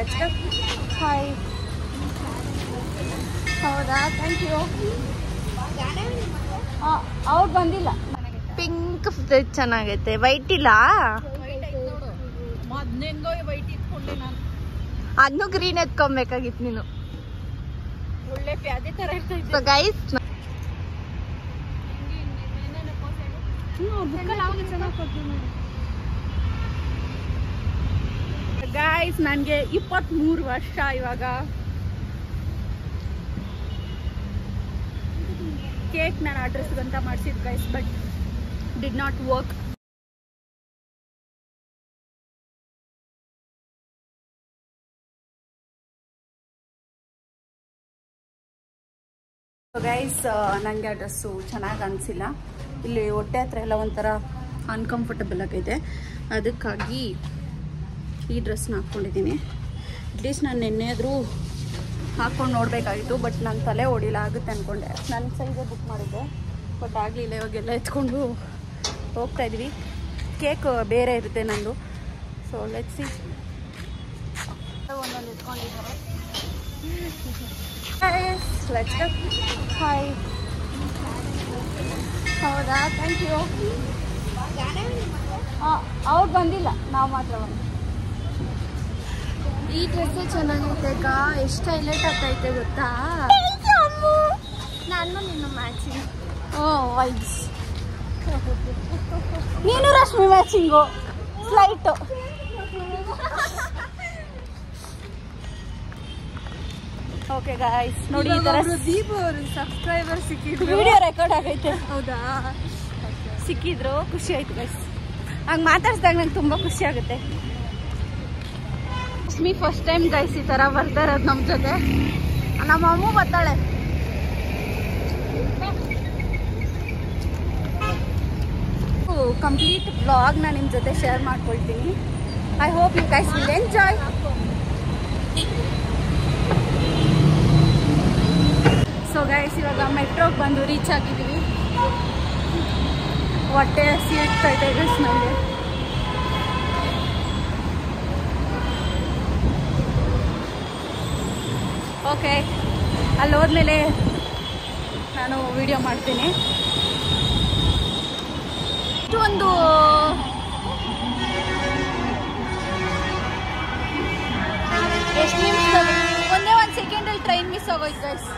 Let's go. Hi. ಹೌದಾ, thank you. ಅವ್ರು ಬಂದಿಲ್ಲ. ಪಿಂಕ್ ಚೆನ್ನಾಗೈತೆ, ವೈಟ್ ಇಲ್ಲ. ಅದನ್ನು ಗ್ರೀನ್ ಎತ್ಕೊಬೇಕಾಗಿತ್ತು ನೀನು. ಒಳ್ಳೆ ಪ್ಯಾದೆ ತರ ಇರ್ತೈತೆ ಗೈಸ್. ಗೈಸ್ ನನಗೆ 23 ವರ್ಷ ಇವಾಗ. ಕೇಕ್ ನಾನು ಅಡ್ರೆಸ್ಗಂತ ಮಾಡಿಸಿದ್ guys, but did not work. Guys ನನಗೆ ಆ ಡ್ರೆಸ್ಸು ಚೆನ್ನಾಗಿ ಅನಿಸಿಲ್ಲ. ಇಲ್ಲಿ ಹೊಟ್ಟೆ ಹತ್ರ ಎಲ್ಲ ಒಂಥರ ಅನ್ಕಂಫರ್ಟಬಲ್ ಆಗೈತೆ, ಅದಕ್ಕಾಗಿ ಈ ಡ್ರೆಸ್ನ ಹಾಕ್ಕೊಂಡಿದ್ದೀನಿ. ಅಟ್ಲೀಸ್ಟ್ ನಾನು ನೆನ್ನೆಯಾದರೂ ಹಾಕ್ಕೊಂಡು ನೋಡಬೇಕಾಗಿತ್ತು, ಬಟ್ ನಾನು ತಲೆ ಹೊಡಿಲ್ಲ ಆಗುತ್ತೆ ಅಂದ್ಕೊಂಡೆ. ನನ್ನ ಸೈಜೇ ಬುಕ್ ಮಾಡಿದ್ದೆ, ಬಟ್ ಆಗಲಿಲ್ಲ. ಇವಾಗೆಲ್ಲ ಎತ್ಕೊಂಡು ಹೋಗ್ತಾಯಿದ್ವಿ. ಕೇಕ್ ಬೇರೆ ಇರುತ್ತೆ ನಂದು, ಸೊ ಲೆಟ್ಸ್ ಸಿ. ಒಂದೊಂದು ಎತ್ಕೊಂಡಿದ್ದಾರೆ. Let's go. ಹಾಯ್. ಹೌದಾ, ಥ್ಯಾಂಕ್ ಯು. ಅವ್ರು ಬಂದಿಲ್ಲ, ನಾವು ಮಾತ್ರ ಬಂದು. ಈ ಡ್ರೆಸ್ಸೇ ಚೆನ್ನಾಗೈತೆ ಅಕ್ಕ, ಎಷ್ಟು ಹೈಲೈಟ್ ಆಗ್ತೈತೆ ಗೊತ್ತಾ. ನಾನು ನಿನ್ನ ಮ್ಯಾಚಿಂಗ್. ವೈಬ್ಸ್. ನೀನು ರಶ್ಮಿ ಮ್ಯಾಚಿಂಗು, ಸ್ಲೈಟು. ಓಕೆ ಗಾಯ್ಸ್, ನೋಡಿ ಈ ಥರ ಸಬ್ಸ್ಕ್ರೈಬರ್ ಸಿಕ್ಕಿದ್ರು, ವಿಡಿಯೋ ರೆಕಾರ್ಡ್ ಆಗೈತೆ. ಹೌದಾ, ಸಿಕ್ಕಿದ್ರು, ಖುಷಿ ಆಯ್ತು ಗೈಸ್. ಹಂಗೆ ಮಾತಾಡ್ಸಿದಾಗ ನಂಗೆ ತುಂಬ ಖುಷಿ ಆಗುತ್ತೆ. ಲಕ್ಷ್ಮಿ ಫಸ್ಟ್ ಟೈಮ್ ಗೈಸ್ ಈ ಥರ ಬರ್ತಾ ಇರೋದು ನಮ್ಮ ಜೊತೆ. ನಮ್ಮ ಅಮ್ಮ ಬರ್ತಾಳೆ. ಕಂಪ್ಲೀಟ್ ಬ್ಲಾಗ್ನ ನಿಮ್ಮ ಜೊತೆ ಶೇರ್ ಮಾಡ್ಕೊಳ್ತೀನಿ. I hope you guys will enjoy. So guys ಇವಾಗ ಮೆಟ್ರೋಗೆ ಬಂದು ರೀಚ್ ಆಗಿದ್ದೀವಿ. ಹೊಟ್ಟೆ ಹಸಿ ಇಡ್ತೈತೆ ಗೈಸ್ ನನಗೆ. ಓಕೆ, ಅಲ್ಲಿ ಹೋದ್ಮೇಲೆ ನಾನು ವಿಡಿಯೋ ಮಾಡ್ತೀನಿ. ಒಂದು ಎಷ್ಟು ನಿಮಿಷದಲ್ಲಿ ಒಂದೇ ಒಂದು ಸೆಕೆಂಡಲ್ಲಿ ಟ್ರೈನ್ ಮಿಸ್ ಆಗೋಯ್ತು ಗೈಸ್.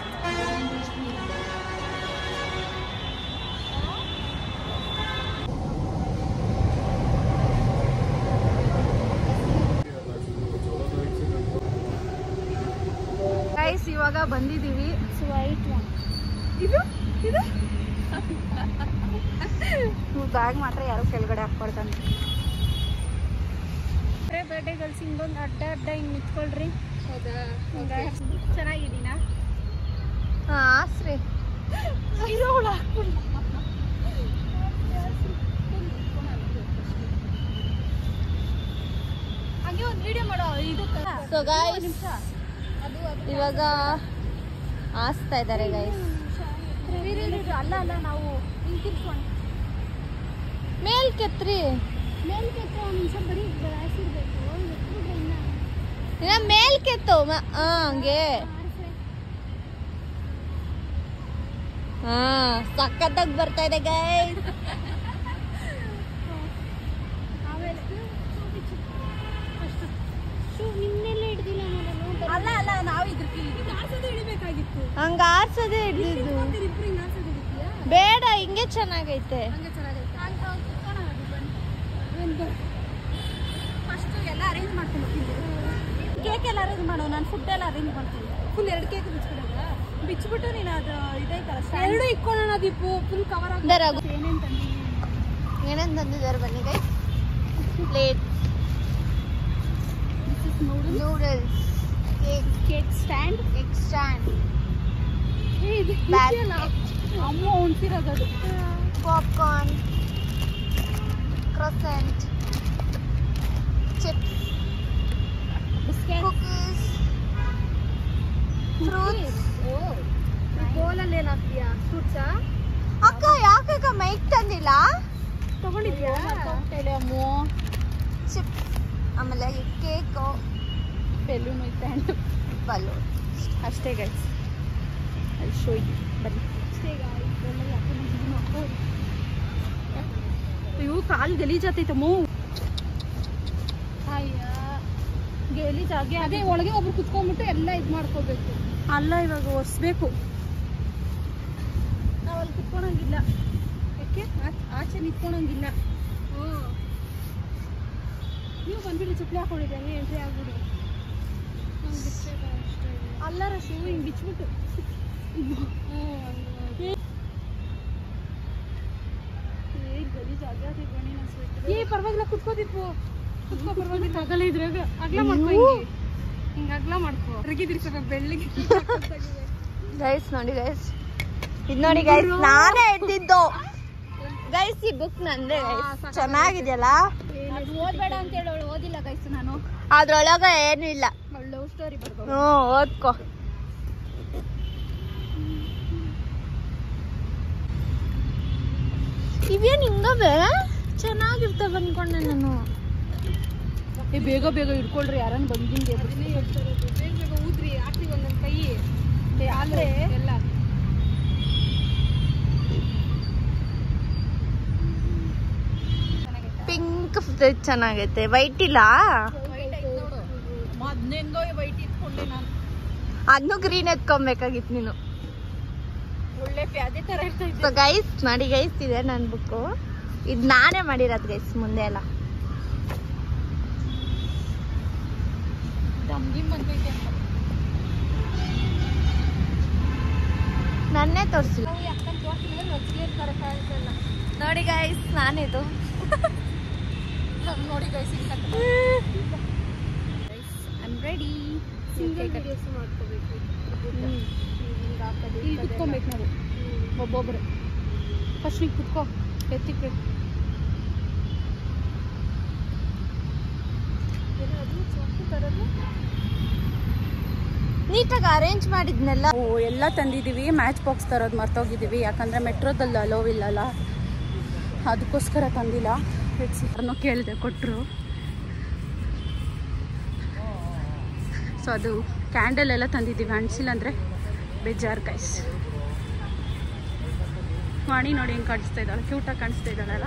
ಗೈಸ್ ಇವಾಗ ಬಂದಿದ್ದೀವಿ. ವೈಟ್ ಇದು ಇದು ಬ್ಯಾಗ್ ಮಾತ್ರ ಯಾರು ಕೆಳಗಡೆ ಹಾಕ್ಕೊಡ್ತಾನೆ. ಬರ್ಡೇ ಗರ್ಲ್ಸ್ ಹಿಂಗೊಂದು ಅಡ್ಡ ಹಿಂಗೆ ನಿಂತ್ಕೊಳ್ರಿ. ಹೌದಾ, ಚೆನ್ನಾಗಿದ್ದೀನಾ? ಹಾಂ ಸರಿ. ಇರೋಳು ಹಾಕ್ಬಿಡಿ. ಹಾಗೆ ಒಂದು ವಿಡಿಯೋ ಮಾಡೋ ಇದು. ಸೊ ಗಾಯ್ಸ್ ಇವಾಗ ಹಾಸ್ತಾ ಇದ್ದಾರೆ ಗೈಸ್. ಅಲ್ಲ ಅಲ್ಲ, ನಾವು ಮೇಲ್ ಕೆತ್ರಿ, ಮೇಲ್ ಕೆತ್ತ ಒಂದು ನಿಮಿಷ ಬರೀ ಇರಬೇಕು. ಮೇಲ್ ಕೆತ್ತು ಹಂಗೆ. ಹಾ, ಸಖತ್ತಾಗಿ ಬರ್ತಾ ಇದೆ ಗೈಸ್. ಅಲ್ಲ ಅಲ್ಲ, ನಾವು ಇಡಬೇಕಾಗಿತ್ತು. ಹಂಗ ಆರ್ಸೋದೇ ಹಿಡಿದಿದ್ದು. ಬೇಡ, ಹಿಂಗೆ ಚೆನ್ನಾಗೈತೆ. ಫಸ್ಟ್ ಎಲ್ಲ ಅರೇಂಜ್ ಮಾಡ್ಕೊಂಡು ಕೇಕ್ ಎಲ್ಲ ಅರೇಂಜ್ ಮಾಡೋ. ನಾನು ಫುಡ್ ಎಲ್ಲ ಅರೇಂಜ್ ಮಾಡ್ತೀನಿ. ಫುಲ್ 2 ಕೇಕ್ ಬಿಚ್ಚಿಬಿಟ್ಟು ನೀನು ಅದು ಇದೈತಲ್ಲ 2 ಇಕ್ಕೊಳ್ಳೋಣ. ದೀಪು ಫುಲ್ ಕವರ್ ಆಗಿ ಏನೇನು ತಂದಿದ್ದಾರೆ ಬನ್ನಿ guys. Plate, noodles, cake stand, ಅಮ್ಮ ಉಣ್ಸಿರೋದು, popcorn, croissant, chips, biscuit, cookies, fruits. ಬೋಲಲ್ಲಿ ಏನಾಗ್ತೀಯಾ? ಫ್ರೂಟ್ಸಾ? ಅಕ್ಕ ಯಾಕೆ ಮೈಕ್ ತಂದಿಲ್ಲ? ತಗೊಂಡಿದ್ಯಾ? ಅಮ್ಮ ಚಿಪ್ಸ್, ಆಮೇಲೆ ಕೇಕು, ಬೆಲೂನ್ ಐತೆ ಆ್ಯಂಡ್ ಬಲೂನ್ ಅಷ್ಟೇ ಗೈಸ್. ಅಲ್ಲಿ ಶೋ ಇದೆ ಬನ್ನಿ. ಇವು ಕಾಲು ಗಲೀಜಾತೈತಮ್ಮ. ಅಯ್ಯ ಗಲೀಜಾಗಿ ಅದೇ ಒಳಗೆ ಒಬ್ರು ಕುತ್ಕೊಂಡ್ಬಿಟ್ಟು ಎಲ್ಲ ಇದು ಮಾಡ್ಕೋಬೇಕು. ಅಲ್ಲ ಇವಾಗ ಒರೆಸ್ಬೇಕು. ನಾವು ಅಲ್ಲಿ ಕುತ್ಕೊಳಂಗಿಲ್ಲ. ಯಾಕೆ ಆಚೆ ನಿಂತ್ಕೊಳಂಗಿಲ್ಲ. ನೀವು ಬಂದ್ಬಿಡಿ ಚಪ್ಪಲಿ ಹಾಕೊಂಡಿದ್ದೆ ಎಂಟ್ರಿ ಆಗ್ಬಿಡಿ. ಅಲ್ಲಾರ ಶೂ ಹಿಂಗೆ ಬಿಚ್ಬಿಟ್ಟು ಪರವಾಗಿಲ್ಲ ಕುತ್ಕೋದಿತ್ತು. ಕುತ್ಕೋ ಪರವಾಗಿಲ್ಲ. ಅಗಲ ಇದ್ರಾಗ ಅಗ್ಲ ಮಾಡ್ಕೊ. ಹಿಂಗ ಅಗ್ಲ ಮಾಡ್ಕೊ. ರಗಿದ್ರಿ ಸ್ವಲ್ಪ ಬೆಳ್ಳಿಗೆ. ಗೈಸ್ ನೋಡಿ ಗೈಸ್, ಇದು ನೋಡಿ ಗೈಸ್, ನಾನೇ ಹಿಡ್ದಿದ್ದು ಗೈಸ್. ಈ ಬುಕ್ ನಂದೇ ಗೈಸ್. ಚೆನ್ನಾಗಿದೆಯಲ್ಲ. ಓದ್ಬೇಡ ಅಂತ ಹೇಳೋಳು ಓದಿಲ್ಲ ಗೈಸ್ ನಾನು. ಅದ್ರೊಳಗ ಏನು ಇಲ್ಲ. ಲವ್ ಸ್ಟೋರಿ ಬರ್ಬೋದು. ಓದ್ಕೋ. ಇವೇನ್ ಹಿಂಗವೆ ಚೆನ್ನಾಗಿರ್ತವೆ ಅನ್ಕೊಂಡೆ ನಾನು. ಬೇಗ ಬೇಗ ಇಟ್ಕೊಳ್ರಿ, ಯಾರನ್ನ ಬಂದಿಂಗೆ ಬೇಗ ಬೇಗ ಊದ್ರಿ. ಹಾಕ್ರಿ ಒಂದೊಂದು ಕೈ ಆದ್ರೆ ಎಲ್ಲ. ಪಿಂಕ್ ಚೆನ್ನಾಗೈತೆ. ವೈಟ್ ಇಲ್ಲ. ಮೊದ್ಲೆಂಗೋ ವೈಟ್ ಇಟ್ಕೊಂಡೆ ನಾನು. ಅದನ್ನು ಗ್ರೀನ್ ಎತ್ಕೊಬೇಕಾಗಿತ್ತು ನೀನು. ಒಳ್ಳೆ ಅದೇ ತರ ಇರ್ತಾ ಸೊ ಗೈಸ್ ನೋಡಿ ಗೈಸ್, ಇದೆ ನನ್ನ ಬುಕ್ಕು. ಇದು ನಾನೇ ಮಾಡಿರೋದು ಗೈಸ್. ಮುಂದೆ ಎಲ್ಲ ನನ್ನೇ ತೋರಿಸಿಲ್ಲ ನೋಡಿ ಗೈಸ್. ನಾನಿದು ನೋಡಿ ಗೈಸ್ ಐಮ್ ರೆಡಿ. ಇಲ್ಲಿ ಕುತ್ಕೊಬೇಕು ನಾವು ಒಬ್ಬೊಬ್ರು. ಫಸ್ಟ್ ನೀವು ಕುತ್ಕೋ, ಎತ್ತಿಕ್ಬೇಕು. ನೀಟಾಗಿ ಅರೇಂಜ್ ಮಾಡಿದ್ನೆಲ್ಲ. ಎಲ್ಲ ತಂದಿದ್ದೀವಿ. ಮ್ಯಾಚ್ ಬಾಕ್ಸ್ ತರೋದು ಮರ್ತೋಗಿದ್ದೀವಿ, ಯಾಕಂದರೆ ಮೆಟ್ರೋದಲ್ಲಿ ಅಲೋವ್ ಇಲ್ಲಲ್ಲ, ಅದಕ್ಕೋಸ್ಕರ ತಂದಿಲ್ಲ. ಯಾರನ್ನೋ ಕೇಳಿದೆ, ಕೊಟ್ಟರು. ಸೊ ಅದು ಕ್ಯಾಂಡಲ್ ಎಲ್ಲ ತಂದಿದ್ದೀವಿ. ಅಣಿಸಿಲ್ಲ ಅಂದರೆ ಬೇಜಾರು ಗೈಸ್. ವಾಣಿ ನೋಡಿ ಹೆಂಗೆ ಕಾಣಿಸ್ತಾ ಇದ್ದಾಳೆ, ಕ್ಯೂಟಾಗಿ ಕಾಣಿಸ್ತಾ ಇದ್ದಾಳಲ್ಲ.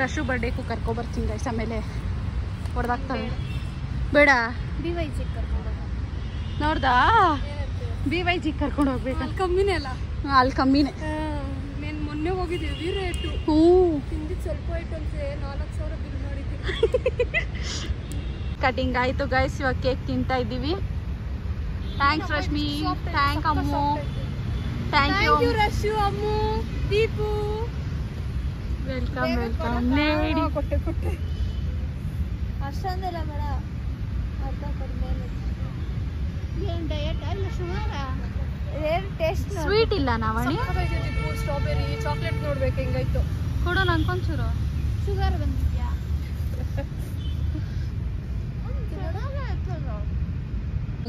ರಶು ಬರ್ಡೇಗೂ ಕರ್ಕೊಬರ್ತೀನಿ ಗೈಸ್. ಆಮೇಲೆ ಹೊಡೆದಾಗ್ತಾಳೆ. ಬೇಡ, BYG ಕರ್ಕೊಂಡು ನೋಡ್ದಾ, BYG ಕರ್ಕೊಂಡು ಹೋಗ್ಬೇಕು. ಕಮ್ಮಿನೇ ಅಲ್ಲ. ಅಲ್ಲಿ ಕಮ್ಮಿನೇ. ಮೊನ್ನೆ ಹೋಗಿದ್ದೀವಿ ರೇಟು. ಹಿಂದಿದ್ದು ಸ್ವಲ್ಪ ಐಟು ಅಂದರೆ 4,000 ಬಿಲ್ ಮಾಡಿದ್ದೀವಿ. ಕಟಿಂಗ್ ಆಯಿತು ಗೈಸ್. ಇವಾಗ ಕೇಕ್ ತಿಂತಾ ಇದ್ದೀವಿ. Thanks Rashmi. Thank Ammu. Thank you Rashu, Ammu, Deepu. Welcome welcome. Lady ಕೊಟ್ಟೆ ಅಷ್ಟೊಂದೆಲ್ಲ ಬೇಡ, ಅರ್ಧ ಕಡಿಮೆ. ಏನು ಡಯಟ್ ಅಲ್ಲ ಶುಗರ? ಏನು ಟೇಸ್ಟ್ ಸ್ವೀಟ್ ಇಲ್ಲ ನಾವಣಿ. ಸ್ಟ್ರಾಬೆರಿ ಚಾಕ್ಲೇಟ್ ನೋಡ್ಬೇಕು ಹೆಂಗಾಯ್ತು. ಕೊಡೋಣ ಅನ್ಕೊಂಚೂರು. ಶುಗರ್ ಬಂದಿದ್ಯಾ?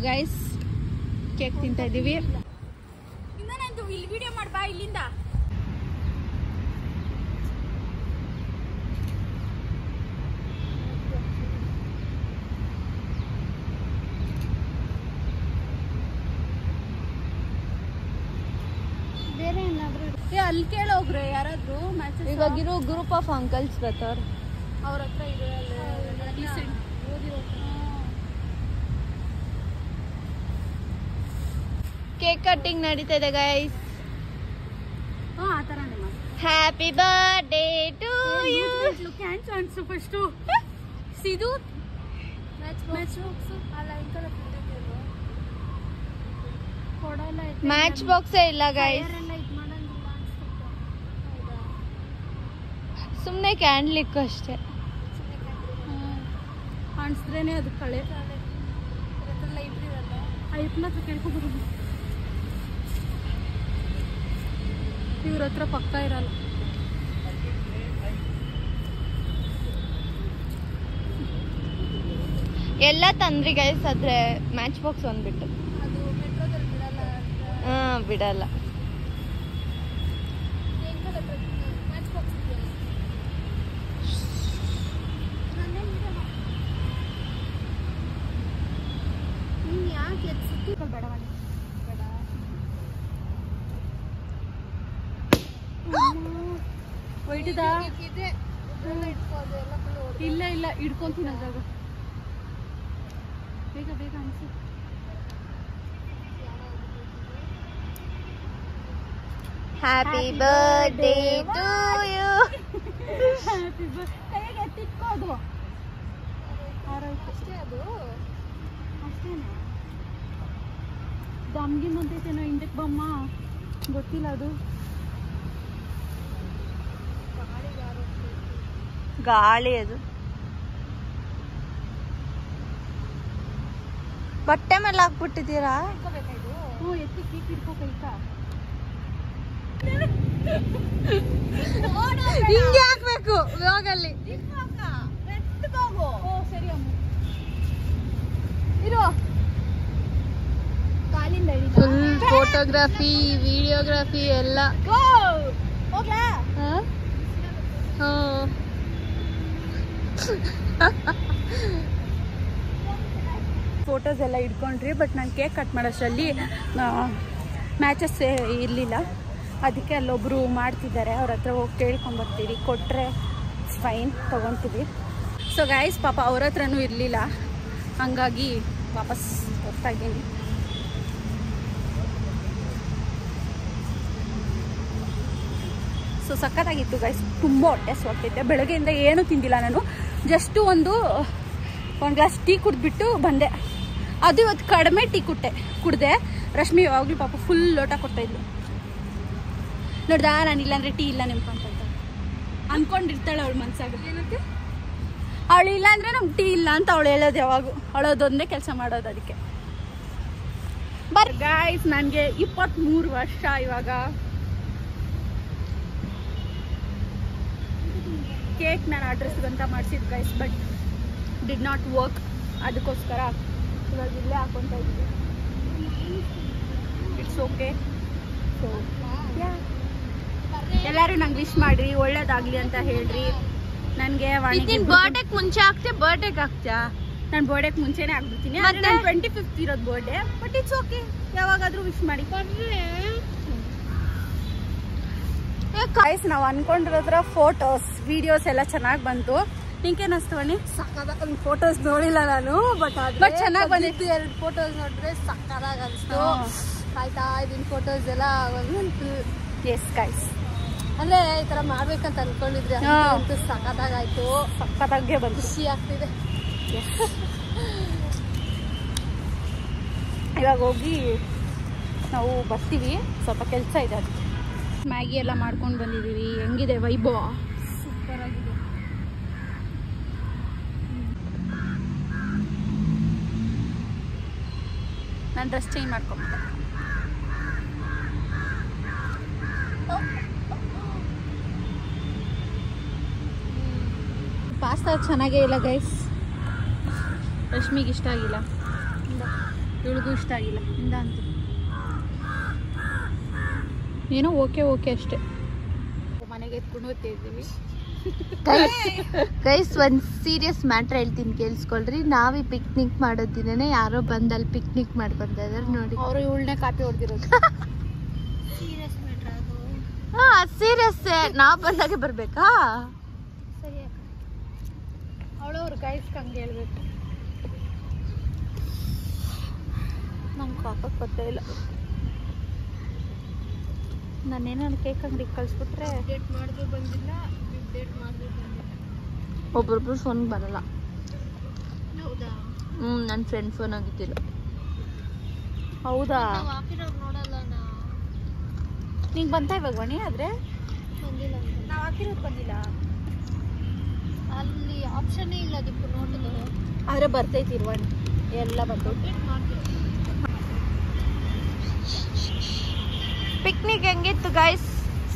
ಗೈಸ್ ಕೇಕ್ ತಿಂತಾ ಇದ್ದೀವಿ. ಇನ್ನೊಂದು ಇಲ್ಲಿ ವಿಡಿಯೋ ಮಾಡ್ಬಾ ಇಲ್ಲಿಂದ. ಬೇರೆ ಏನಾದ್ರು ಅಲ್ಲಿ ಕೇಳೋಗ್ರೆ ಯಾರಾದ್ರು. ಇವಾಗಿರೋ ಗ್ರೂಪ್ ಆಫ್ ಅಂಕಲ್ಸ್ ಬರ್ತಾರ, ಅವ್ರ ಹತ್ರ ಕೇಕ್ ಕಟ್ಟಿಂಗ್ ನಡೀತಾ ಇದೆ ಗೈಸ್. ಆ ಥರನೇ ಮಾಡಿ. Happy birthday to you. ಕ್ಯಾನ್ಸ್ ಅನ್ಸು ಫಸ್ಟು. ಸಿದು ಮ್ಯಾಚ್ ಬಾಕ್ಸೇ ಇಲ್ಲ ಗೈಸ್. ಸುಮ್ಮನೆ ಕ್ಯಾಂಡಲ್ ಇಕ್ಕು ಅಷ್ಟೇ. ಕಾಣಿಸಿದ್ರೇನೆ ಅದು ಕಳೆ. ಐಪ್ಲ ಹತ್ರ ಕೇಳ್ಕೊಬರೋದು. ಇವ್ರ ಹತ್ರ ಪಕ್ಕ ಇರಲ್ಲ. ಎಲ್ಲ ತಂದ್ರಿ ಗೈಸ್, ಆದ್ರೆ ಮ್ಯಾಚ್ ಬಾಕ್ಸ್ ಒಂದ್ಬಿಟ್ಟು ಬಿಡಲ್ಲ. ಬೇಡವನಿ ಬೇಡ. ಒಯ್ಟದಾ ಇಲ್ಲ ಇಲ್ಲ ಹಿಡ್ಕೊಂತೀನಿ ಅದಾಗ ಬೇಗ ಬೇಗ ಅನ್ಸಿ. Happy birthday to you. Happy birthday ತಿಕ್ಕೋದು ಅಷ್ಟೇ ಅದು ಅಷ್ಟೇನಾ ದಮ್ಗಿ ಮುಂತೈತೇನೋ ಹಿಂದಕ್ಕೆ ಬಮ್ಮ ಗೊತ್ತಿಲ್ಲ ಅದು. ಗಾಳಿ ಅದು. ಬಟ್ಟೆ ಮೇಲೆ ಹಾಕ್ಬಿಟ್ಟಿದ್ದೀರಾ? ಹ್ಞೂ ಎತ್ತಿ ಕೀಕ್ ಹಿಡ್ಕೋ ಕೈಕ. ಹಿಂಗೆ ಹಾಕ್ಬೇಕು ವ್ಲಾಗಲ್ಲಿ. ಸರಿ ಅಮ್ಮ ಇರು. ಕಾಲಿಂದ ಫುಲ್ ಫೋಟೋಗ್ರಫಿ ವಿಡಿಯೋಗ್ರಫಿ ಎಲ್ಲ. ಹೋಗ್ಲಾ ಫೋಟೋಸ್ ಎಲ್ಲ ಇಟ್ಕೊಂಡ್ರಿ. ಬಟ್ ನಾನು ಕೇಕ್ ಕಟ್ ಮಾಡೋಷ್ಟರಲ್ಲಿ ಮ್ಯಾಚಸ್ ಇರಲಿಲ್ಲ. ಅದಕ್ಕೆ ಅಲ್ಲೊಬ್ಬರು ಮಾಡ್ತಿದ್ದಾರೆ, ಅವ್ರ ಹತ್ರ ಹೋಗಿ ಕೇಳ್ಕೊಂಬರ್ತೀವಿ. ಕೊಟ್ಟರೆ ಫೈನ್ ತೊಗೊತೀವಿ. ಸೊ ಗೈಸ್ ಪಾಪ ಅವ್ರ ಹತ್ರನೂ ಇರಲಿಲ್ಲ, ಹಂಗಾಗಿ ವಾಪಸ್ ಹೋಗ್ತಾ ಇದ್ದೀನಿ. ಸೊ ಸಖತ್ತಾಗಿತ್ತು ಗೈಸ್, ತುಂಬ ಹೊಟ್ಟೆ ಸ್ವಟ್ಟಿದ್ದೆ. ಬೆಳಗ್ಗೆಯಿಂದ ಏನೂ ತಿಂದಿಲ್ಲ ನಾನು. ಜಸ್ಟು ಒಂದು ಗ್ಲಾಸ್ ಟೀ ಕುಡಿದ್ಬಿಟ್ಟು ಬಂದೆ. ಅದು ಇವತ್ತು ಕಡಿಮೆ ಟೀ ಕುಡ್ದೆ. ರಶ್ಮಿ ಯಾವಾಗಲೂ ಪಾಪ ಫುಲ್ ಲೋಟ ಕೊಡ್ತಾಯಿದ್ಲು. ನೋಡ್ದಾ, ನಾನು ಇಲ್ಲಾಂದರೆ ಟೀ ಇಲ್ಲ ನೆನ್ಕೊಂತ ಅಂದ್ಕೊಂಡಿರ್ತಾಳೆ ಅವಳು ಮನ್ಸಾಗ. ಏನಂತೆ ಅವಳು ಇಲ್ಲಾಂದರೆ ನಮ್ಗೆ ಟೀ ಇಲ್ಲ ಅಂತ ಅವಳು ಹೇಳೋದು ಯಾವಾಗ. ಅವಳದೊಂದೇ ಕೆಲಸ ಮಾಡೋದು. ಅದಕ್ಕೆ ಗೈಸ್ ನನಗೆ 23 ವರ್ಷ ಇವಾಗ. ಕೇಕ್ ನಾನು ಅಡ್ರೆಸ್ಗಂತ ಮಾಡಿಸಿದ್ದು guys, but did not work. ಅದಕ್ಕೋಸ್ಕರ ಇವಾಗ ಇಲ್ಲೇ ಹಾಕೊತಾ ಇದ್ವಿ. It's okay. ಸೊ ಎಲ್ಲರೂ ನಂಗೆ ವಿಶ್ ಮಾಡ್ರಿ, ಒಳ್ಳೇದಾಗ್ಲಿ ಅಂತ ಹೇಳ್ರಿ. ನನಗೆ ಬರ್ಡೇಗೆ ಮುಂಚೆ ಆಗ್ತೀಯ, ಬರ್ಡೇಗೆ ಆಗ್ತೀಯಾ? ನಾನು ಬರ್ಡೇಗೆ ಮುಂಚೆನೇ ಆಗ್ಬಿಡ್ತೀನಿ. ಆದರೆ ನಾನು 25th ಇರೋದು ಬರ್ಡೇ. ಬಟ್ ಇಟ್ಸ್ ಓಕೆ, ಯಾವಾಗಾದರೂ ವಿಶ್ ಮಾಡಿ. ಗೈಸ್ ನಾವು ಅನ್ಕೊಂಡಿರೋದ್ರ ಫೋಟೋಸ್ ವಿಡಿಯೋಸ್ ಎಲ್ಲ ಚೆನ್ನಾಗಿ ಬಂತು. ನಿಂಕೇನು ಅನಿಸ್ತು ಬನ್ನಿ? ಸಕ್ಕದಾಗಿ ಫೋಟೋಸ್ ನೋಡಿಲ್ಲ ನಾನು, ಬಟ್ ಚೆನ್ನಾಗಿ ಬಂದಿತ್ತು. 2 ಫೋಟೋಸ್ ನೋಡಿದ್ರೆ ಸಕ್ಕದಾಗಿ ಅನಿಸ್ತು. ಆಯ್ತಾ ಇದೀನಿ ಫೋಟೋಸ್ ಎಲ್ಲ ಒಂದಂತೂ. ಎಸ್ ಗೈಸ್, ಅಂದ್ರೆ ಈ ತರ ಮಾಡ್ಬೇಕಂತ ಅನ್ಕೊಂಡಿದ್ರೆ ಅಂತೂ ಸಕ್ಕದಾಗಾಯ್ತು. ಸಕ್ಕತ್ತಾಗೆ ಬಂತು, ಖುಷಿ ಆಗ್ತಿದೆ. ಇವಾಗ ಹೋಗಿ ನಾವು ಬರ್ತೀವಿ, ಸ್ವಲ್ಪ ಕೆಲಸ ಇದೆ. ಅದಕ್ಕೆ ಮ್ಯಾಗಿ ಎಲ್ಲ ಮಾಡ್ಕೊಂಡು ಬಂದಿದ್ದೀವಿ. ಹೆಂಗಿದೆ ವೈಭವ? ಸೂಪರ್ ಆಗಿದೆ. ನಾನು ಡ್ರೆಸ್ ಚೇಂಜ್ ಮಾಡ್ಕೊಂಬಿಟ್ಟೆ. ಪಾಸ್ತಾ ಚೆನ್ನಾಗೇ ಇಲ್ಲ ಗೈಸ್. ರಶ್ಮಿಗೆ ಇಷ್ಟ ಆಗಿಲ್ಲ, ಇವಳಿಗೂ ಇಷ್ಟ ಆಗಿಲ್ಲ. ಇಂದ ಅಂತ ಏನೋ ಓಕೆ ಓಕೆ ಅಷ್ಟೇ. ಮನೆಗೆ ಎತ್ಕೊಂಡು ಹೋಗ್ತಾ ಇದ್ದೀವಿ. ಗೈಸ್ ಒಂದ್ ಸೀರಿಯಸ್ ಮ್ಯಾಟ್ರ್ ಹೇಳ್ತೀನಿ, ಕೇಳಿಸ್ಕೊಳ್ರಿ. ನಾವೀ ಪಿಕ್ನಿಕ್ ಮಾಡೋ ದಿನನೇ ಯಾರೋ ಬಂದು ಅಲ್ಲಿ ಪಿಕ್ನಿಕ್ ಮಾಡ್ಕೊಂತ ಇದಾರೆ ನೋಡಿ. ಅವರು ಇವಳನ್ನೇ ಕಾಪಿ ಹೊಡೆದಿರೋದು. ಹಾ ಸೀರಿಯಸ್. ನಾವ್ ಬಂದಾಗೆ ಬರ್ಬೇಕಾ? ಸರಿ ಅಕ್ಕ, ಅವಳವ್ರು ಗೈಸ್ ಹಂಗೆ ಹೇಳ್ಬೇಕು. ನಂಗೆ ಕಾಪಕ್ಕೆ ಗೊತ್ತೇ ಇಲ್ಲ. ನಾನೇನಾದ್ರು ಕೇಕ್ ಅಂಗಡಿಗೆ ಕಳಿಸ್ಬಿಟ್ರೆ ಡೇಟ್ ಮಾಡಿದ್ರು ಬಂದಿಲ್ಲ, ಡೇಟ್ ಮಾಡಿದ್ರು ಬಂದಿಲ್ಲ. ಒಬ್ಬೊಬ್ರು ಫೋನ್ ಬರಲ್ಲ. ಹೌದಾ? ನನ್ನ ಫ್ರೆಂಡ್ ಫೋನ್ ಆಗಿದ್ದಿಲ್ಲ. ಹೌದಾ? ನೋಡಲ್ಲ ನಿಂಗೆ ಬಂತ ಇವಾಗ ಮಣಿ? ಆದರೆ ಬಂದಿಲ್ಲ, ನಾವು ಹಾಕಿರೋದು ಬಂದಿಲ್ಲ. ಅಲ್ಲಿ ಆಪ್ಷನ್ನೇ ಇಲ್ಲ ಅದಕ್ಕೆ ನೋಟದು. ಆದರೆ ಬರ್ತೈತಿ ಇರುವಣಿ ಎಲ್ಲ ಬಂತು. ಪಿಕ್ನಿಕ್ ಹೆಂಗಿತ್ತು ಗೈಸ್?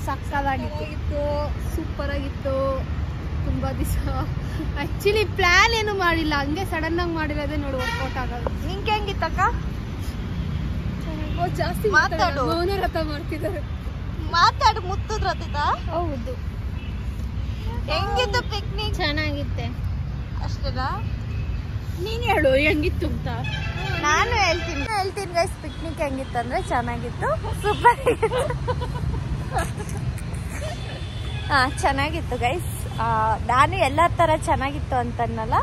ಸಕ್ಕತ್ತಾಗಿತ್ತು, ಸೂಪರ್ ಆಗಿತ್ತು. ತುಂಬ ದಿವಸ ಆ್ಯಕ್ಚುಲಿ ಪ್ಲ್ಯಾನ್ ಏನು ಮಾಡಿಲ್ಲ, ಹಂಗೆ ಸಡನ್ನಾಗಿ ಮಾಡಿರೋದೇ ನೋಡಿ ವರ್ಕೌಟ್ ಆಗೋದು. ನಿಂಗೆ ಹೆಂಗಿತ್ತಕ್ಕ? ಜಾಸ್ತಿ ಮಾತಾಡು. ಮೌನ ವ್ರತ ಮಾಡ್ತಿದ್ದಾರೆ. ಮಾತಾಡು. ಮುತ್ತದ ರಥದ? ನೀನ್ ಹೇಳು ಹೆಂಗಿತ್ತು ಅಂತ. ನಾನು ಹೇಳ್ತೀನಿ ಗೈಸ್. ಪಿಕ್ನಿಕ್ ಹೆಂಗಿತ್ತು ಅಂದ್ರೆ ಚೆನ್ನಾಗಿತ್ತು, ಸೂಪರ್ ಚೆನ್ನಾಗಿತ್ತು ಗೈಸ್. ನಾನು ಎಲ್ಲ ತರ ಚೆನ್ನಾಗಿತ್ತು ಅಂತನಲ್ಲ,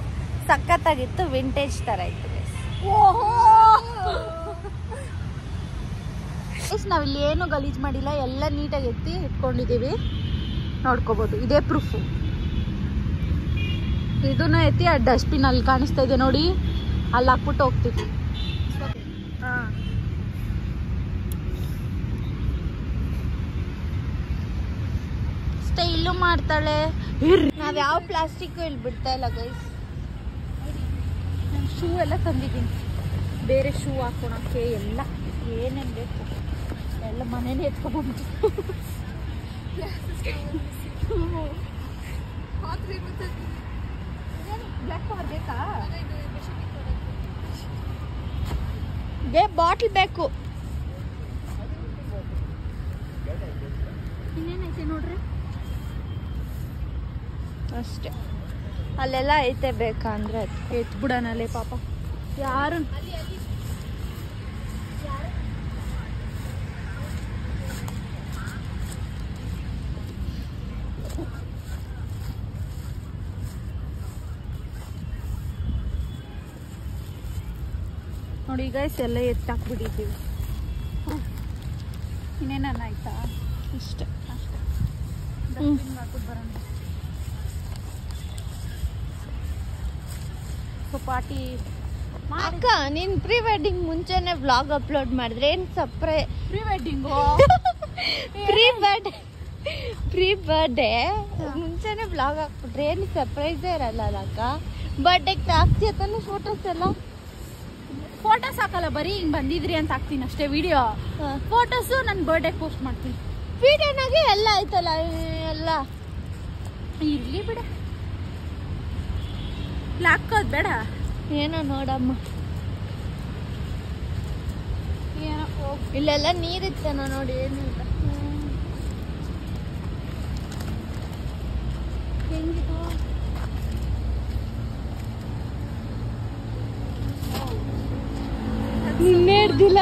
ಸಖತ್ತಾಗಿತ್ತು. ವಿಂಟೇಜ್ ತರ ಇತ್ತು ಗೈಸ್. ನಾವಿಲ್ಲಿ ಏನು ಗಲೀಜ್ ಮಾಡಿಲ್ಲ, ಎಲ್ಲ ನೀಟಾಗಿ ಎತ್ತಿ ಇಟ್ಕೊಂಡಿದೀವಿ, ನೋಡ್ಕೋಬಹುದು. ಇದೇ ಪ್ರೂಫ್. ಇದನ್ನ ಎತ್ತಿ ಆ ಡಸ್ಟ್ಬಿನ್ ಅಲ್ಲಿ ಕಾಣಿಸ್ತಾ ಇದೆ ನೋಡಿ, ಅಲ್ಲಿ ಹಾಕ್ಬಿಟ್ಟು ಹೋಗ್ತೀವಿ. ಸ್ಟೈಲು ಮಾಡ್ತಾಳೆ. ನಾವ್ ಯಾವ ಪ್ಲಾಸ್ಟಿಕ್ ಇಲ್ಲಿ ಬಿಡ್ತಾ ಇಲ್ಲ ಗೈಸ್. ಶೂ ಎಲ್ಲ ತಂದಿದ್ದೀನಿ, ಬೇರೆ ಶೂ ಹಾಕೊಳಕ್ಕೆ ಎಲ್ಲ ಏನೇನು ಬೇಕು ಎಲ್ಲ ಮನೇಲಿ ಎತ್ಕೊಬೋದು. ಬ್ಲ್ಯಾಕ್ ಕವರ್ ಬೇಕಾ? ಬಾಟ್ಲ್ ಬೇಕು. ಇನ್ನೇನೈತೆ ನೋಡ್ರಿ ಅಷ್ಟೇ. ಅಲ್ಲೆಲ್ಲ ಐತೆ ಬೇಕಾ ಅಂದ್ರೆ ಎತ್ಬಿಡೋಣಲ್ಲೇ ಪಾಪ. ಯಾರು ನೋಡಿ ಗೈಸ್, ಎಲ್ಲ ಎತ್ತಾಕ್ಬಿಟ್ಟಿದ್ದೀವಿ. ಇನ್ನೇನ ಆಯ್ತಾ? ಅಷ್ಟೇ. ಹಾಕ್ಬಿಟ್ಟು ಬರೋಣ. ಪಾರ್ಟಿ ಅಕ್ಕ, ನೀನ್ ಪ್ರೀ ವೆಡ್ಡಿಂಗ್ ಮುಂಚೆನೆ ವ್ಲಾಗ್ ಅಪ್ಲೋಡ್ ಮಾಡಿದ್ರೆ ಏನ್ ಪ್ರೀ ವೆಡ್ಡಿಂಗು ಪ್ರೀ ಬರ್ಡೇ ಮುಂಚೆನೆ ವ್ಲಾಗ್ ಹಾಕ್ಬಿಟ್ರೆ ಏನು ಸರ್ಪ್ರೈಸೇ ಇರಲ್ಲ ಅಕ್ಕ. ಬರ್ಡೇಗೆ ಹಾಕ್ತಿ ತಾನೆ ಫೋಟೋಸ್ ಎಲ್ಲ. ಫೋಟೋಸ್ ಹಾಕಲ್ಲ, ಬರೀ ಹಿಂಗ್ ಬಂದಿದ್ರಿ ಅಂತ ಹಾಕ್ತೀನಿ ಅಷ್ಟೇ. ವಿಡಿಯೋ ಫೋಟೋಸು ನನ್ನ ಬರ್ಡೇ ಪೋಸ್ಟ್ ಮಾಡ್ತೀನಿ. ವಿಡಿಯೋನಾಗೆ ಎಲ್ಲ ಆಯ್ತಲ್ಲ ಎಲ್ಲ. ಇರ್ಲಿ ಬಿಡ, ಹಾಕೋದ್ ಬೇಡ. ಏನೋ ನೋಡಮ್ಮ, ಏನೋ ಇಲ್ಲೆಲ್ಲ ನೀರಿತ್ತೇನೋ ನೋಡಿ. ಏನಿಲ್ಲ, ಹೆಂಗಿದು ನಿನ್ನೆ ಹಿಡ್ದಿಲ್ಲ.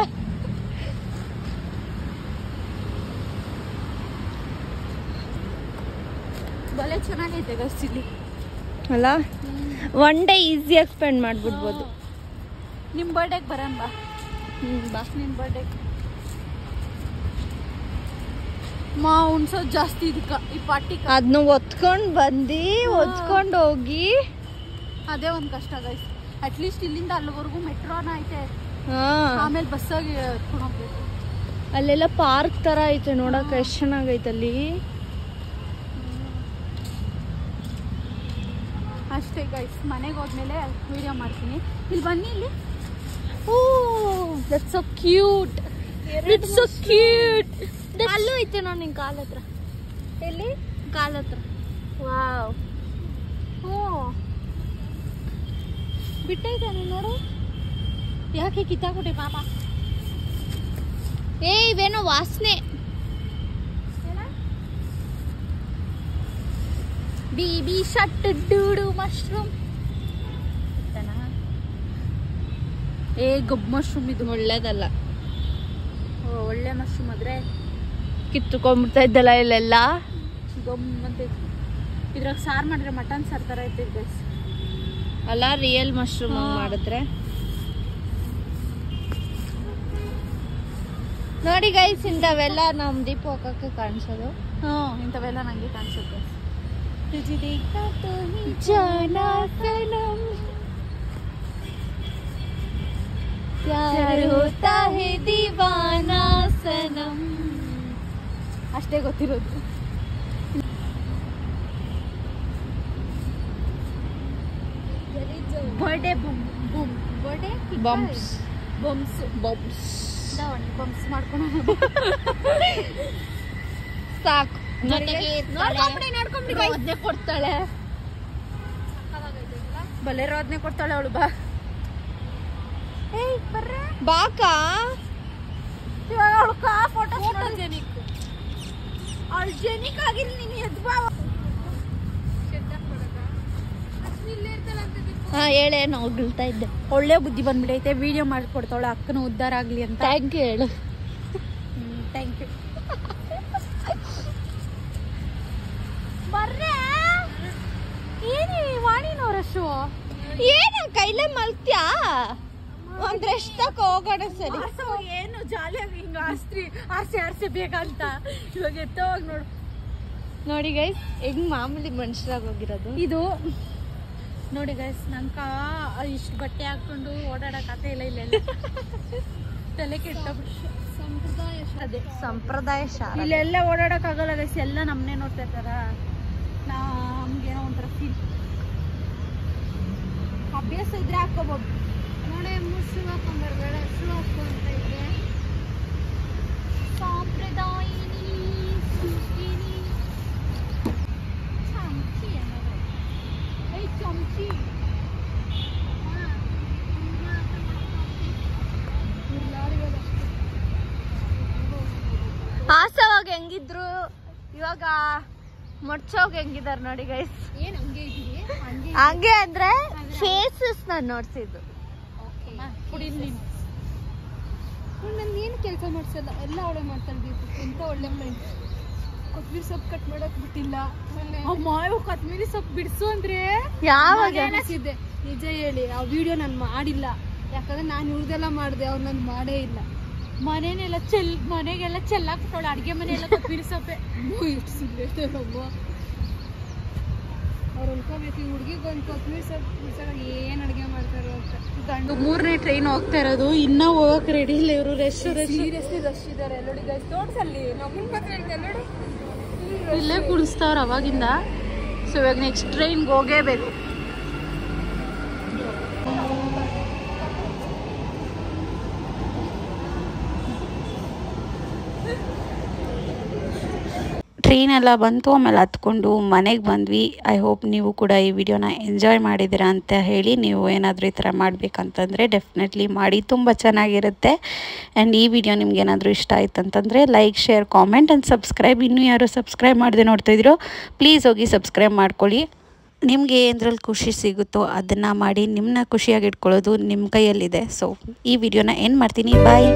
ಬಲೆ ಚೆನ್ನಾಗೈತೆ ಗೈಸ್ ಇಲ್ಲಿ ಅಲ್ಲ. ಒನ್ ಡೇ ಈಸಿಯಾಗಿ ಸ್ಪೆಂಡ್ ಮಾಡ್ಬಿಡ್ಬೋದು. ನಿಮ್ ಬರ್ಡೇಗೆ ಬರೋಣ ಬಾ. ಬಾ. ನಿನ್ ಬರ್ಡೇ ಮಾ ಉಣ್ಸೋದು ಜಾಸ್ತಿ ಇದಕ್ಕ ಈ ಪಾರ್ಟಿ. ಅದನ್ನ ಒತ್ಕೊಂಡ್ ಬಂದು ಒತ್ಕೊಂಡ್ ಹೋಗಿ ಅದೇ ಒಂದ್ ಕಷ್ಟ ಗೈಸ್. ಅಟ್ಲೀಸ್ಟ್ ಇಲ್ಲಿಂದ ಅಲ್ಲಿವರೆಗೂ ಮೆಟ್ರೋನ ಐತೆ, ಆಮೇಲೆ ಬಸ್ಸಾಗಿ ಎತ್ಕೊಂಡು ಹೋಗ್ಬೇಕು. ಅಲ್ಲೆಲ್ಲ ಪಾರ್ಕ್ ತರ ಐತೆ ನೋಡಕ್, ಎಷ್ಟ್ ಚೆನ್ನಾಗೈತೆ ಅಲ್ಲಿ. ಅಷ್ಟೇ ಗೈಸ್, ಮನೆಗೆ ಹೋದ್ಮೇಲೆ ವಿಡಿಯೋ ಮಾಡ್ತೀನಿ. ಇಲ್ಲಿ ಬನ್ನಿ, ಇಲ್ಲಿ that's so cute. It's so cute. ಅಲ್ಲೂ ಐತೆ ನೋಡಿ ನಿನ್ ಕಾಲ್ ಹತ್ರ. ಎಲ್ಲಿ? ಕಾಲ್ ಹತ್ರ. ವಾವ್. ಬಿಟ್ಟೈತಾನೆ ನೋಡು. ಯಾಕೆ ಕಿತ್ತಾಕೊಟ್ಟೆ ಪಾಪ? ಇವೇನೋ ವಾಸನೆ. ಬಿಬಿ ಶಟ್ ಡೂಡು ಮಶ್ರೂಮ್. ಗಬ್ ಮಶ್ರೂಮ್ ಇದು ಒಳ್ಳೇದಲ್ಲ. ಒಳ್ಳೆ ಮಶ್ರೂಮ್ ಆದ್ರೆ ಕಿತ್ತುಕೊಂಡ್ಬಿಡ್ತಾ ಇದ್ದಲ್ಲ ಇಲ್ಲೆಲ್ಲ. ಗಮ್ ಅಂತ ಇದ್ರಾಗ ಸಾರು ಮಾಡಿದ್ರೆ ಮಟನ್ ಸಾರು ತರ ಐತೆ ಗೈಸ್. ಅಲ್ಲ, ರಿಯಲ್ ಮಶ್ರೂಮ್ ಮಾಡಿದ್ರೆ ನೋಡಿ ಗೈಸ್. ಇಂಥವೆಲ್ಲ ನಮ್ ದೀಪ ಹೋಗಕ್ಕೆ ಕಾಣಿಸೋದು. ಇಂಥವೆಲ್ಲ ನಂಗೆ ಕಾಣಿಸುತ್ತೆ. ಅಷ್ಟೇ ಗೊತ್ತಿರೋದು. Birthday boom boom birthday bumps bumps bumps bumps ಮಾಡ್ಕೊಂಡು ಸಾಕು. ನೋಡ್ಕೊಂಬಿಡಿ ರೋದ್ನೆ ಕೊಡ್ತಾಳೆ. ಬಲೆ ರೋದ್ನೆ ಕೊಡ್ತಾಳೆ ಅವಳು. ಬಾ ಬರ್ರೆ ಬಾಕಾ. ಇವಾಗ ಅವಳು ಫೋಟೋ ಜೆನಿಕ್. ಅವಳು ಜೆನಿಕ್ ಆಗಿರ್ಲಿ, ನೀನು ಎದ್ದು ಬಾ. ಇಲ್ಲೇ ಇರ್ತಲ್ಲ ಅಂತ ಹೇಳೇನು ಹೋಗ್ತಾ ಇದ್ದೆ. ಒಳ್ಳೆ ಬುದ್ಧಿ ಬಂದ್ಬಿಡೈತೆ, ವಿಡಿಯೋ ಮಾಡಿಕೊಡ್ತಾವಳೆ ಅಕ್ಕನ ಉದ್ಧಾರ ಆಗಲಿ ಅಂತ. ಥ್ಯಾಂಕ್ ಯು ಹೇಳು. Thank you. ಏನಿ ವಾಣಿನವರಷ್ಟು ಏನು ಕೈಲೇ ಮಲ್ತ್ಯಾ? ಒಂದ್ ರೆಸ್ಟ್ ತಕ ಹೋಗೋಣ. ಸರಿ ಏನು ಜಾಲಿಯಾಗಿ ಹಿಂಗ ಆರ್ಸೆ ಬೇಕಂತ ಇವಾಗ ಎತ್ತೋಗಿ ನೋಡು. ನೋಡಿ ಗೈಸ್ ಹೆಂಗ್ ಮಾಮೂಲಿ ಮನುಷ್ಯರಾಗಿ ಹೋಗಿರೋದು. ಇದು ನೋಡಿ ಗೈಸ್, ನಂಕ ಇಷ್ಟು ಬಟ್ಟೆ ಹಾಕೊಂಡು ಓಡಾಡಕ್ ಆತ ಇಲ್ಲ. ತಲೆ ಕೆಟ್ಟ ಅದೇ ಸಂಪ್ರದಾಯ ಶಾಲೆ. ಇಲ್ಲೆಲ್ಲ ಓಡಾಡಕ್ ಆಗಲ್ಲ ಗೈಸ್, ಎಲ್ಲ ನಮ್ಮನೆ ನೋಡ್ತಾ ಇರ್ತಾರ. ನಮ್ಗೇನೋ ಒಂಥರ ಫೀಲ್. ಅಭ್ಯಾಸ ಇದ್ರೆ ಹಾಕೋಬಹುದು. ನೋಡಿ ಮುಸು ಹಾಕೊಂಡ್ಬರ್ಬೇಡ, ಶೂ ಹಾಕೊಂತ ಇದ್ರೆ ಸಾಂಪ್ರದಾಯಿನಿ ಸೃಷ್ಟಿನಿ ಚಮಚಿ ಅನ್ನೋದು. ಐ ಚಮಚಿ ಆಸವಾಗ ಹೆಂಗಿದ್ರು ಇವಾಗ ಮಡ್ಚೋಗ್ ಹೆಂಗಿದಾರ ನೋಡಿ ಗೈಸ್. ಏನ್ ಹಂಗೆ ಇದೀವಿ? ಹಂಗೆ ಅಂದ್ರೆ ಫೇಸಸ್ ನಾನು ನೋಡ್ಸಿದ್ದು. ನಾನು ಏನು ಕೆಲಸ ಮಾಡ್ಸಲ್ಲ, ಎಲ್ಲ ಅವಳೆ ಮಾಡ್ತಾಳೆ. ಎಂತ ಒಳ್ಳೆ ಫ್ರೆಂಡ್. ಕೊತ್ತಂಬರಿ ಸೊಪ್ಪು ಕಟ್ ಮಾಡಕ್ ಬಿಟ್ಟಿಲ್ಲ. ಅಮ್ಮ ಕೊತ್ತಂಬರಿ ಸೊಪ್ಪು ಬಿಡಿಸು ಅಂದ್ರೆ ಯಾವಾಗ ಅನಿಸಿದ್ದೆ. ನಿಜ ಹೇಳಿ ಆ ವಿಡಿಯೋ ನಾನು ಮಾಡಿಲ್ಲ, ಯಾಕಂದ್ರೆ ನಾನು ಇವ್ರದೆಲ್ಲ ಮಾಡಿದೆ, ಅವ್ರು ನಾನು ಮಾಡೇ ಇಲ್ಲ. ಮನೆಗೆಲ್ಲ ಚೆಲ್ಲಾಕ್ಬಿಟ್ಟವಳು, ಅಡುಗೆ ಮನೆಯೆಲ್ಲ ಕೊತ್ತಂಬರಿ ಸೊಪ್ಪೆ. ಎಷ್ಟು ಸುಳ್ಳು ಅವ್ರು ಅನ್ಕೋಬೇಕು ಈ ಹುಡುಗಿಗೆ ಒಂದು ಕೊತ್ತಂಬರಿ ಸೊಪ್ಪು ಏನು ಅಡುಗೆ ಮಾಡ್ತಾರೋ ಅಂತ. ಗಂಡು 3ನೇ ಟ್ರೈನ್ ಹೋಗ್ತಾ ಇರೋದು, ಇನ್ನೂ ಹೋಗಕ್ಕೆ ರೆಡಿ ಇಲ್ಲ ಇವರು. ಸೀರಿಯಸ್ಲಿ ರಶ್ ಇದ್ದಾರೆ. ನೋಡಿ ಗೈಸ್, ತೋರ್ಸಲ್ಲಿ ನಮ್ಮನ್ನ ಮಾತ್ರ ನೋಡಿ ಇಲ್ಲೇ ಕುಣಿಸ್ತಾವ್ರ ಅವಾಗಿಂದ. ಸೊ ಇವಾಗ ನೆಕ್ಸ್ಟ್ ಟ್ರೈನ್ಗೆ ಹೋಗೇಬೇಕು. ಟ್ರೈನ್ ಎಲ್ಲ ಬಂತು, ಆಮೇಲೆ ಹತ್ಕೊಂಡು ಮನೆಗೆ ಬಂದ್ವಿ. ಐ ಹೋಪ್ ನೀವು ಕೂಡ ಈ ವಿಡಿಯೋನ ಎಂಜಾಯ್ ಮಾಡಿದ್ದೀರಾ ಅಂತ ಹೇಳಿ. ನೀವು ಏನಾದರೂ ಈ ಥರ ಮಾಡಬೇಕಂತಂದರೆ ಡೆಫಿನೆಟ್ಲಿ ಮಾಡಿ, ತುಂಬ ಚೆನ್ನಾಗಿರುತ್ತೆ. ಆ್ಯಂಡ್ ಈ ವಿಡಿಯೋ ನಿಮ್ಗೇನಾದರೂ ಇಷ್ಟ ಆಯ್ತು ಅಂತಂದರೆ like, share, comment and subscribe. ಇನ್ನೂ ಯಾರು ಸಬ್ಸ್ಕ್ರೈಬ್ ಮಾಡದೆ ನೋಡ್ತಾಯಿದ್ರು ಪ್ಲೀಸ್ ಹೋಗಿ ಸಬ್ಸ್ಕ್ರೈಬ್ ಮಾಡ್ಕೊಳ್ಳಿ. ನಿಮಗೆ ಏನ್ರಲ್ಲಿ ಖುಷಿ ಸಿಗುತ್ತೋ ಅದನ್ನು ಮಾಡಿ. ನಿಮ್ಮನ್ನ ಖುಷಿಯಾಗಿ ಇಟ್ಕೊಳ್ಳೋದು ನಿಮ್ಮ ಕೈಯಲ್ಲಿದೆ. ಸೊ ಈ ವಿಡಿಯೋನ ಏನು ಮಾಡ್ತೀನಿ. ಬಾಯ್.